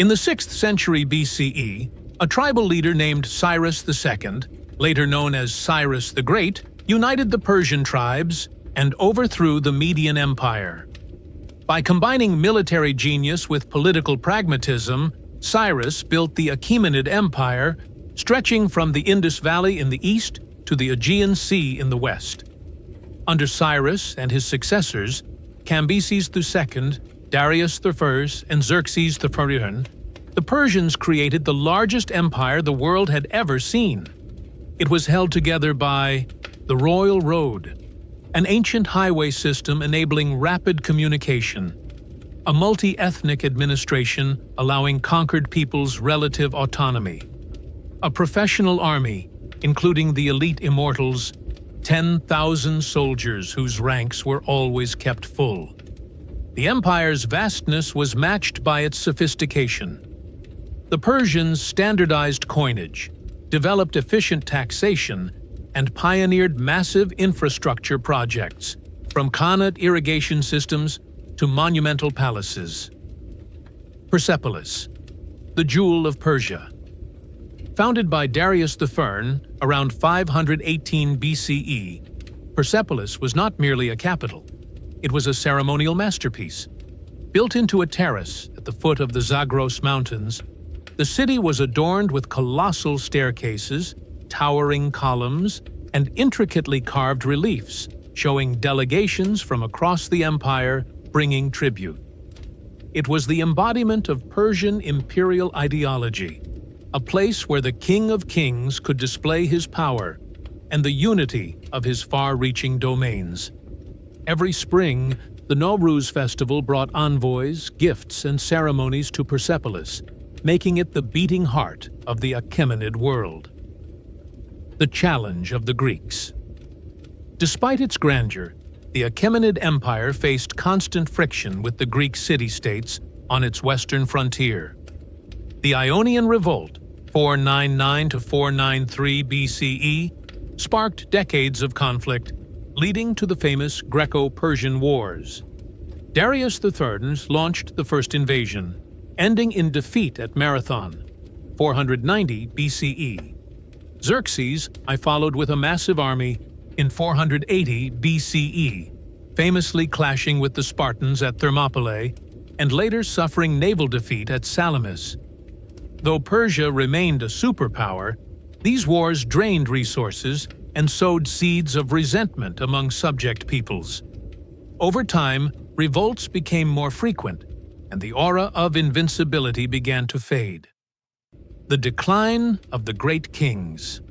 In the 6th century BCE, a tribal leader named Cyrus II, later known as Cyrus the Great, united the Persian tribes and overthrew the Median Empire. By combining military genius with political pragmatism, Cyrus built the Achaemenid Empire, stretching from the Indus Valley in the east to the Aegean Sea in the west. Under Cyrus and his successors, Cambyses II, Darius I, and Xerxes I, the Persians created the largest empire the world had ever seen. It was held together by the Royal Road, an ancient highway system enabling rapid communication, a multi-ethnic administration allowing conquered peoples relative autonomy, a professional army, including the elite immortals, 10,000 soldiers whose ranks were always kept full. The empire's vastness was matched by its sophistication. The Persians standardized coinage, developed efficient taxation, and pioneered massive infrastructure projects, from Khanate irrigation systems to monumental palaces. Persepolis, the jewel of Persia. Founded by Darius the Firn around 518 BCE, Persepolis was not merely a capital. It was a ceremonial masterpiece. Built into a terrace at the foot of the Zagros Mountains, the city was adorned with colossal staircases, towering columns, and intricately carved reliefs showing delegations from across the empire bringing tribute. It was the embodiment of Persian imperial ideology, a place where the King of Kings could display his power and the unity of his far-reaching domains. Every spring, the Nowruz festival brought envoys, gifts, and ceremonies to Persepolis, making it the beating heart of the Achaemenid world. The challenge of the Greeks. Despite its grandeur, the Achaemenid Empire faced constant friction with the Greek city-states on its western frontier. The Ionian Revolt, 499 to 493 BCE, sparked decades of conflict, leading to the famous Greco-Persian Wars. Darius III launched the first invasion, ending in defeat at Marathon, 490 BCE. Xerxes I followed with a massive army in 480 BCE, famously clashing with the Spartans at Thermopylae and later suffering naval defeat at Salamis. Though Persia remained a superpower, these wars drained resources and sowed seeds of resentment among subject peoples. Over time, revolts became more frequent, and the aura of invincibility began to fade. The decline of the great kings.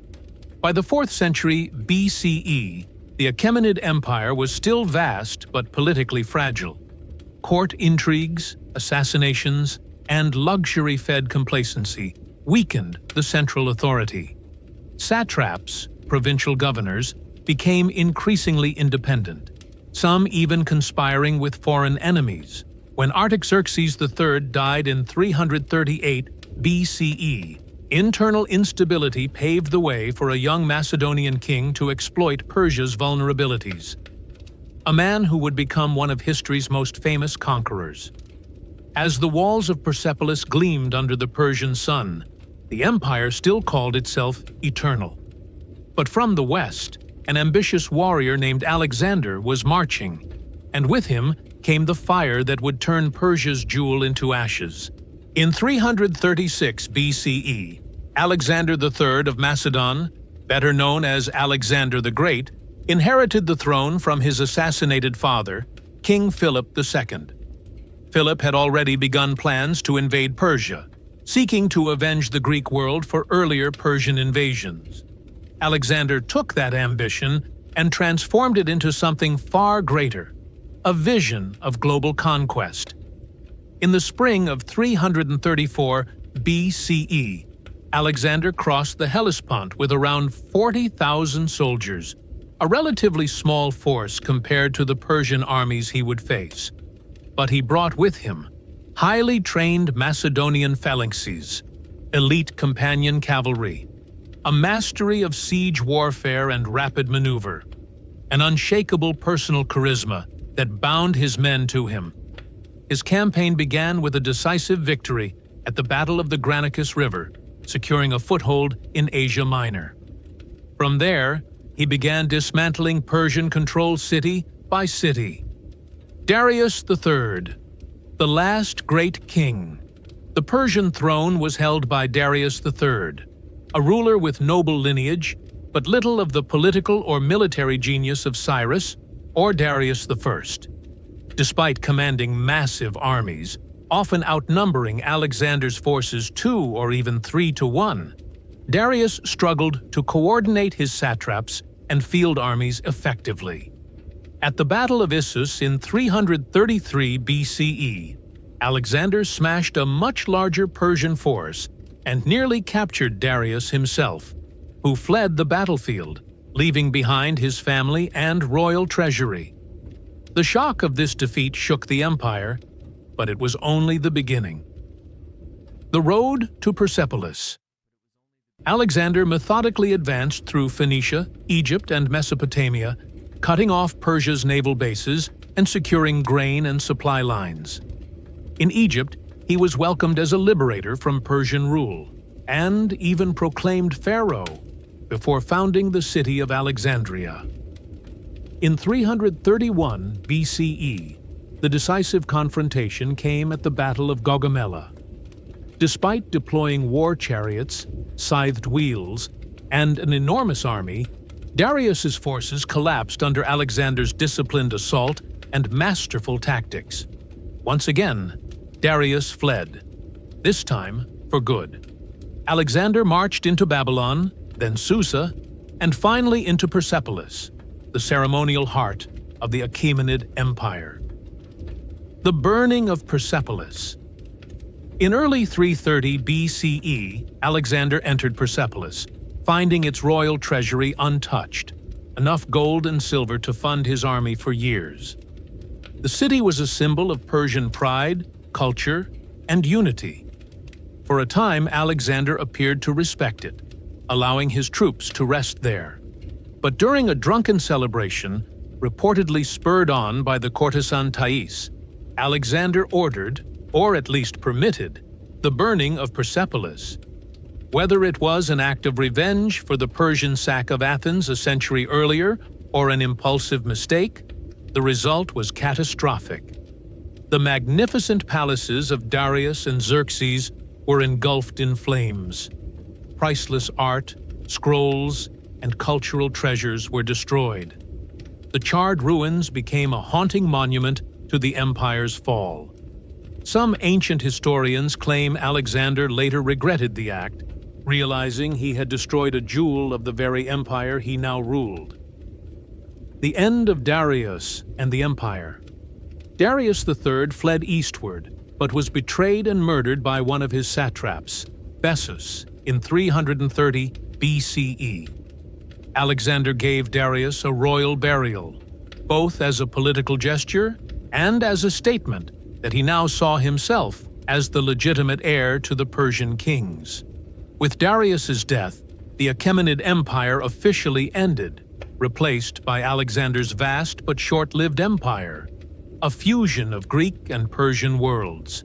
By the 4th century BCE, the Achaemenid Empire was still vast but politically fragile. Court intrigues, assassinations, and luxury-fed complacency weakened the central authority. Satraps, provincial governors, became increasingly independent, some even conspiring with foreign enemies. When Artaxerxes III died in 338 BCE, internal instability paved the way for a young Macedonian king to exploit Persia's vulnerabilities. A man who would become one of history's most famous conquerors. As the walls of Persepolis gleamed under the Persian sun, the empire still called itself eternal. But from the west, an ambitious warrior named Alexander was marching, and with him came the fire that would turn Persia's jewel into ashes. In 336 BCE, Alexander III of Macedon, better known as Alexander the Great, inherited the throne from his assassinated father, King Philip II. Philip had already begun plans to invade Persia, seeking to avenge the Greek world for earlier Persian invasions. Alexander took that ambition and transformed it into something far greater, a vision of global conquest. In the spring of 334 BCE, Alexander crossed the Hellespont with around 40,000 soldiers, a relatively small force compared to the Persian armies he would face. But he brought with him highly trained Macedonian phalanxes, elite companion cavalry, a mastery of siege warfare and rapid maneuver, an unshakable personal charisma that bound his men to him. His campaign began with a decisive victory at the Battle of the Granicus River, securing a foothold in Asia Minor. From there, he began dismantling Persian-controlled city by city. Darius III, the last great king. The Persian throne was held by Darius III, a ruler with noble lineage, but little of the political or military genius of Cyrus or Darius I. Despite commanding massive armies, often outnumbering Alexander's forces 2 or even 3 to 1, Darius struggled to coordinate his satraps and field armies effectively. At the Battle of Issus in 333 BCE, Alexander smashed a much larger Persian force and nearly captured Darius himself, who fled the battlefield, leaving behind his family and royal treasury. The shock of this defeat shook the empire, but it was only the beginning. The road to Persepolis. Alexander methodically advanced through Phoenicia, Egypt, and Mesopotamia, cutting off Persia's naval bases and securing grain and supply lines. In Egypt, he was welcomed as a liberator from Persian rule, and even proclaimed pharaoh, before founding the city of Alexandria. In 331 BCE, the decisive confrontation came at the Battle of Gaugamela. Despite deploying war chariots, scythed wheels, and an enormous army, Darius's forces collapsed under Alexander's disciplined assault and masterful tactics. Once again, Darius fled, this time for good. Alexander marched into Babylon, then Susa, and finally into Persepolis, the ceremonial heart of the Achaemenid Empire. The burning of Persepolis. In early 330 BCE, Alexander entered Persepolis, finding its royal treasury untouched, enough gold and silver to fund his army for years. The city was a symbol of Persian pride, culture, and unity. For a time, Alexander appeared to respect it, allowing his troops to rest there. But during a drunken celebration, reportedly spurred on by the courtesan Thais, Alexander ordered, or at least permitted, the burning of Persepolis. Whether it was an act of revenge for the Persian sack of Athens a century earlier or an impulsive mistake, the result was catastrophic. The magnificent palaces of Darius and Xerxes were engulfed in flames. Priceless art, scrolls, and cultural treasures were destroyed. The charred ruins became a haunting monument to the empire's fall. Some ancient historians claim Alexander later regretted the act, realizing he had destroyed a jewel of the very empire he now ruled. The end of Darius and the empire. Darius III fled eastward, but was betrayed and murdered by one of his satraps, Bessus, in 330 BCE. Alexander gave Darius a royal burial, both as a political gesture and as a statement that he now saw himself as the legitimate heir to the Persian kings. With Darius's death, the Achaemenid Empire officially ended, replaced by Alexander's vast but short-lived empire, a fusion of Greek and Persian worlds.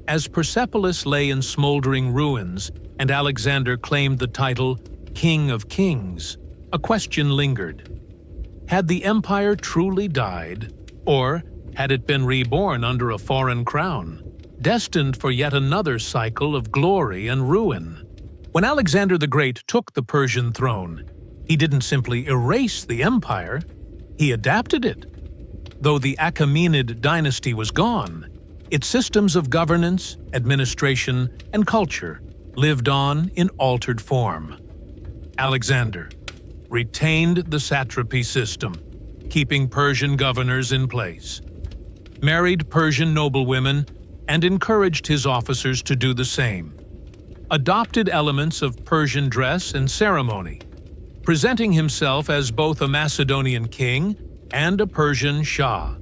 As Persepolis lay in smoldering ruins and Alexander claimed the title King of Kings, a question lingered. Had the empire truly died, or had it been reborn under a foreign crown, destined for yet another cycle of glory and ruin? When Alexander the Great took the Persian throne, he didn't simply erase the empire, he adapted it. Though the Achaemenid dynasty was gone, its systems of governance, administration, and culture lived on in altered form. Alexander retained the satrapy system, keeping Persian governors in place, married Persian noblewomen, and encouraged his officers to do the same, adopted elements of Persian dress and ceremony, presenting himself as both a Macedonian king and a Persian Shah.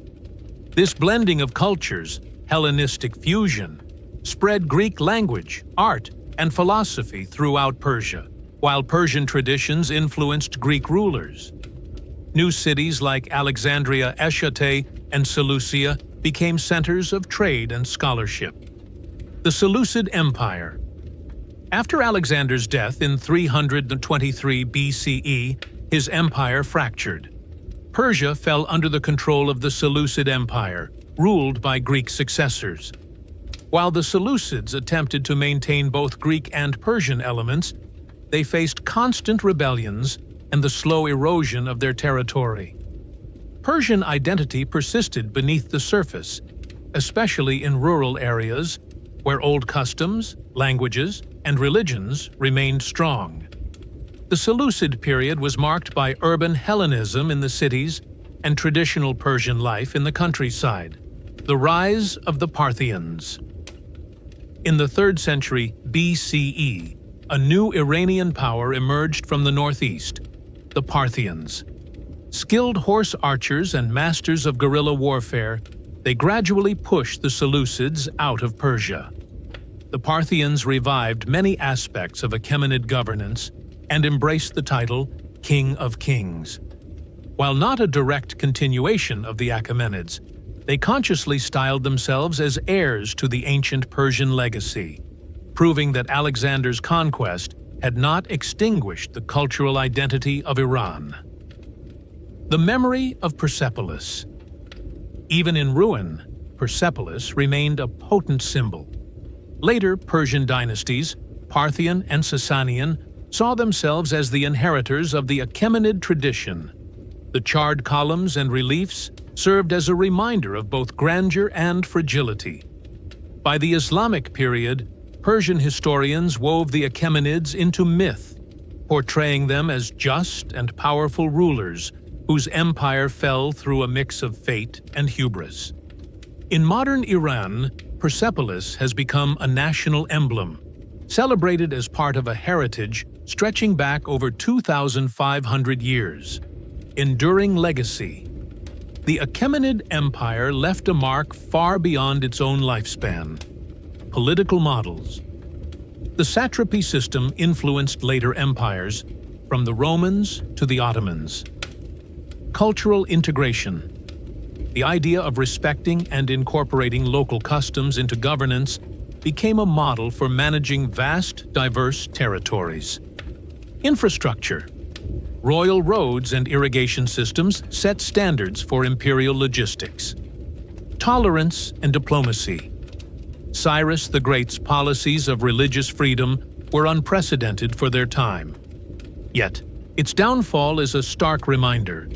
This blending of cultures, Hellenistic fusion, spread Greek language, art, and philosophy throughout Persia, while Persian traditions influenced Greek rulers. New cities like Alexandria, Eschate, and Seleucia became centers of trade and scholarship. The Seleucid Empire. After Alexander's death in 323 BCE, his empire fractured. Persia fell under the control of the Seleucid Empire, ruled by Greek successors. While the Seleucids attempted to maintain both Greek and Persian elements, they faced constant rebellions and the slow erosion of their territory. Persian identity persisted beneath the surface, especially in rural areas where old customs, languages, and religions remained strong. The Seleucid period was marked by urban Hellenism in the cities and traditional Persian life in the countryside. The rise of the Parthians. In the 3rd century BCE, a new Iranian power emerged from the northeast, the Parthians. Skilled horse archers and masters of guerrilla warfare, they gradually pushed the Seleucids out of Persia. The Parthians revived many aspects of Achaemenid governance and embraced the title King of Kings. While not a direct continuation of the Achaemenids, they consciously styled themselves as heirs to the ancient Persian legacy, proving that Alexander's conquest had not extinguished the cultural identity of Iran. The memory of Persepolis. Even in ruin, Persepolis remained a potent symbol. Later Persian dynasties, Parthian and Sasanian, saw themselves as the inheritors of the Achaemenid tradition. The charred columns and reliefs served as a reminder of both grandeur and fragility. By the Islamic period, Persian historians wove the Achaemenids into myth, portraying them as just and powerful rulers whose empire fell through a mix of fate and hubris. In modern Iran, Persepolis has become a national emblem, celebrated as part of a heritage stretching back over 2,500 years. Enduring legacy. The Achaemenid Empire left a mark far beyond its own lifespan. Political models. The satrapy system influenced later empires, from the Romans to the Ottomans. Cultural integration. The idea of respecting and incorporating local customs into governance became a model for managing vast, diverse territories. Infrastructure. Royal roads and irrigation systems set standards for imperial logistics. Tolerance and diplomacy. Cyrus the Great's policies of religious freedom were unprecedented for their time. Yet, its downfall is a stark reminder.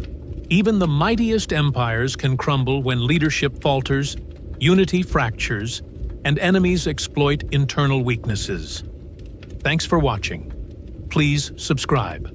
Even the mightiest empires can crumble when leadership falters, unity fractures, and enemies exploit internal weaknesses. Thanks for watching. Please subscribe.